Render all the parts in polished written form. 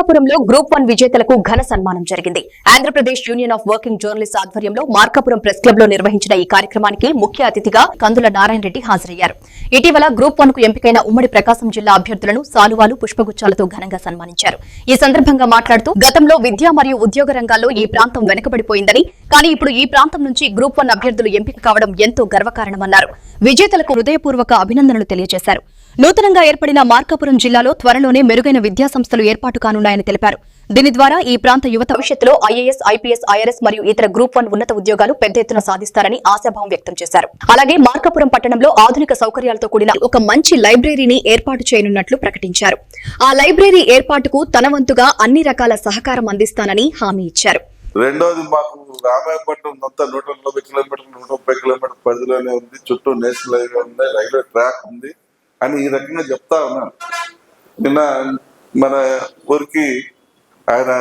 మార్కాపురంలో group 1 విజేతలకు ఘన సన్మానం జరిగింది. Andhra Pradesh union of working journalist ఆధ్వర్యంలో మార్కాపురం ప్రెస్ క్లబ్ లో నిర్వహించిన ఈ కార్యక్రమానికి ముఖ్య అతిథిగా కందుల నారాయణ రెడ్డి హాజరయ్యారు. ఇటీవల గ్రూప్ 1 కు ఎంపికైన ఉమ్మడి ప్రకాశం జిల్లా అభ్యర్థులను సాలువాలు, పుష్పగుచ్చాలతో ఘనంగా సన్మానించారు. ఈ సందర్భంగా మాట్లాడుతూ గతంలో విద్య మరియు ఉద్యోగ రంగాల్లో ఈ ప్రాంతం వెనుకబడిపోయిందని, కానీ ఇప్పుడు ఈ ప్రాంతం నుంచి గ్రూప్ 1 అభ్యర్థులు ఎంపిక కావడం ఎంతో గర్వకారణమన్నారు. విజేతలకు హృదయపూర్వక అభినందనలు తెలియజేశారు. నూతనంగా ఏర్పడిన మార్కాపురం జిల్లాలో త్వరలోనే మెరుగైన విద్యా సంస్థలు ఏర్పాటు కానున్నాయని తెలిపారు. దీని ద్వారా ఈ ప్రాంత యువత భవిష్యత్తులో ఐఏఎస్, ఐపీఎస్, ఐఆర్ఎస్ మరియు ఇతర గ్రూప్ 1 ఉన్నత ఉద్యోగాలు పెద్ద ఎత్తున సాధిస్తారని ఆశాభావం వ్యక్తం చేశారు. అలాగే మార్కాపురం పట్టణంలో ఆధునిక సౌకర్యాలతో కూడిన ఒక మంచి లైబ్రరీని ఏర్పాటు చేయనున్నట్లు ప్రకటించారు. ఆ లైబ్రరీ ఏర్పాటుకు తన వంతుగా అన్ని రకాల సహకారం అందిస్తానని హామీ ఇచ్చారు. రెండోది, మాకు రామాయపట్నం అంతా 140 కిలోమీటర్లు 130 కిలోమీటర్ల పరిధిలోనే ఉంది. చుట్టూ నేషనల్ హైవే ఉంది, రైల్వే ట్రాక్ ఉంది అని ఈ రకంగా చెప్తా ఉన్నాను. నిన్న మన ఊరికి ఆయన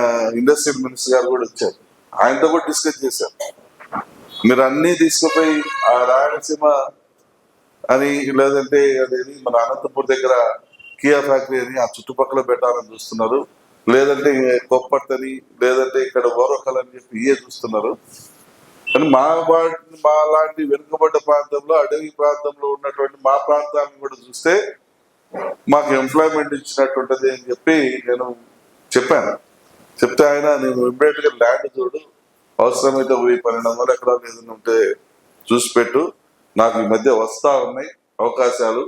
ఇండస్ట్రియల్ మినిస్టర్ గారు కూడా వచ్చారు. ఆయనతో కూడా డిస్కస్ చేశారు. మీరు అన్ని తీసుకుపోయి ఆ రాయలసీమ అని, లేదంటే అదేది మన అనంతపూర్ దగ్గర కియా ఫ్యాక్టరీ అని ఆ చుట్టుపక్కల పెట్టాలని చూస్తున్నారు, లేదంటే కొప్పర్తని, లేదంటే ఇక్కడ ఓరకల్ అని చెప్పి ఇవే చూస్తున్నారు. కానీ మా లాంటి వెనుకబడ్డ ప్రాంతంలో, అడవి ప్రాంతంలో ఉన్నటువంటి మా ప్రాంతాలను కూడా చూస్తే మాకు ఎంప్లాయ్మెంట్ ఇచ్చినట్టుంటది అని చెప్పి నేను చెప్పాను. చెప్తే ఆయన, నేను ఇమ్మీడియట్ గా ల్యాండ్ చూడు, అవసరమైతే 1200 ఎకరాలు ఏదైనా ఉంటే చూసి పెట్టు, నాకు ఈ మధ్య వస్తా ఉన్నాయి అవకాశాలు,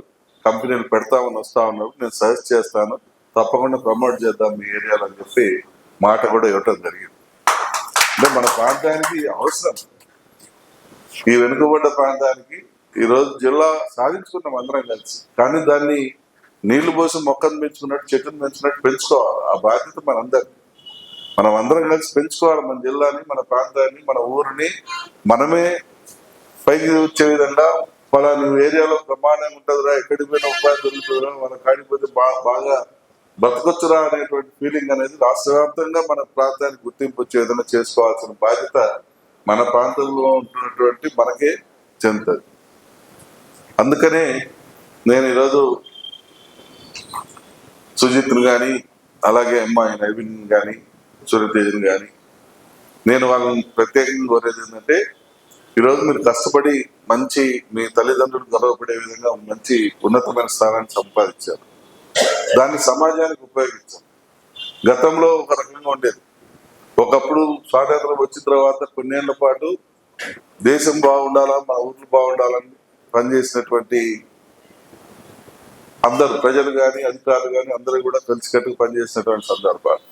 కంపెనీలు పెడతామని వస్తా ఉన్నారు, నేను సజెస్ట్ చేస్తాను, తప్పకుండా ప్రమోట్ చేద్దాం మీ ఏరియాలో అని చెప్పి మాట కూడా ఇవ్వటం జరిగింది. అంటే మన ప్రాంతానికి అవసరం, ఈ వెనుకబడ్డ ప్రాంతానికి ఈరోజు జిల్లా సాధించుకున్నాం అందరం కలిసి. కానీ దాన్ని నీళ్లు పోసి మొక్కను పెంచుకున్నట్టు, చెట్టును పెంచుకున్నట్టు పెంచుకోవాలి. ఆ బాధ్యత మనం అందరం కలిసి పెంచుకోవాలి. మన జిల్లాని, మన ప్రాంతాన్ని, మన ఊరిని మనమే పైకి వచ్చే విధంగా, పలానా ఏరియాలో ప్రమాణంగా ఉంటుందిరా, ఎక్కడికి పోయినా ఉపాధి దొరుకుతుందిరా, మన కాడిపోతే బాగా బతకొచ్చురా అనేటువంటి ఫీలింగ్ అనేది రాష్ట్ర వ్యాప్తంగా మన ప్రాంతానికి గుర్తింపు వచ్చే విధంగా చేసుకోవాల్సిన బాధ్యత మన ప్రాంతంలో ఉంటున్నటువంటి మనకే చెందుతుంది. అందుకనే నేను ఈరోజు సుజిత్ను కానీ, అలాగే అమ్మాయి నవీన్ కానీ, సూర్యతేజన్ కానీ, నేను వాళ్ళని ప్రత్యేకంగా కోరేది ఏంటంటే, ఈరోజు మీరు కష్టపడి మంచి, మీ తల్లిదండ్రులు గర్వపడే విధంగా మంచి ఉన్నతమైన స్థానాన్ని సంపాదించారు. దాన్ని సమాజానికి ఉపయోగించాం. గతంలో ఒక రకంగా ఉండేది. ఒకప్పుడు స్వాతంత్రం వచ్చిన తర్వాత కొన్నేళ్ల పాటు దేశం బాగుండాలా, మా ఊర్లు బాగుండాలని పనిచేసినటువంటి అందరు ప్రజలు కానీ, అధికారులు కానీ అందరూ కూడా కలిసికట్టుగా పనిచేసినటువంటి సందర్భాలు.